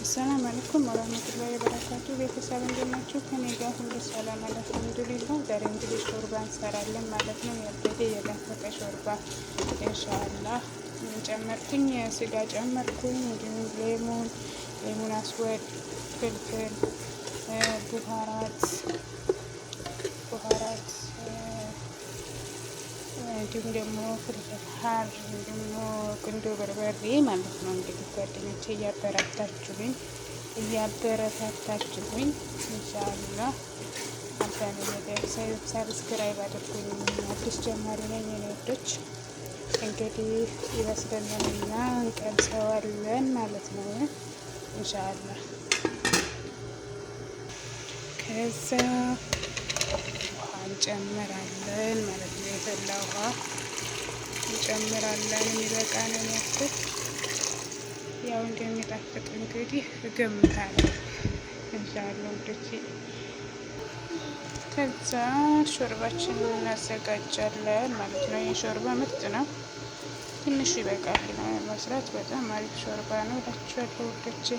አሰላም አለይኩም ወራህመቱላሂ ወበረካቱ። ቤተሰብ እንዴት ናችሁ? ከኔ ጋር ሁሉ ሰላም አልሐምዱሊላህ። ዛሬ እንግዲህ ሾርባ እንሰራለን ማለት ነው። ያበደ የዳፈቀ ሾርባ ኢንሻአላህ። ጨመርኩኝ፣ ስጋ ጨመርኩኝ፣ እንዲሁም ሌሙን አስወድ፣ ፍልፍል፣ ቡሃራት እንዲሁም ደግሞ ፍልፍል ሀር እንዲሁም ቁንዶ በርበሬ ማለት ነው። እንግዲህ ጓደኞቼ እያበረታታችሁኝ ኢንሻአላህ አባኔ ነገር ሰብስክራይብ አድርጉኝ። አዲስ ጀማሪ ነኝ የኔ ወዶች። እንግዲህ ይበስልልንና እንቀምሰዋለን ማለት ነው ኢንሻአላህ። ከዛ ውሃ እንጨምራለን ማለት ነው። የፈላ ውሃ እንጨምራለን የሚበቃንን ያክል፣ ያው እንደሚጣፍጥ እንግዲህ እገምታለሁ ኢንሻአላህ ወዶቼ። ከዛ ሾርባችንን እናዘጋጃለን ማለት ነው። የሾርባ ምርጥ ነው። ትንሽ ይበቃል መስራት። በጣም አሪፍ ሾርባ ነው እላችኋለሁ ወዶቼ።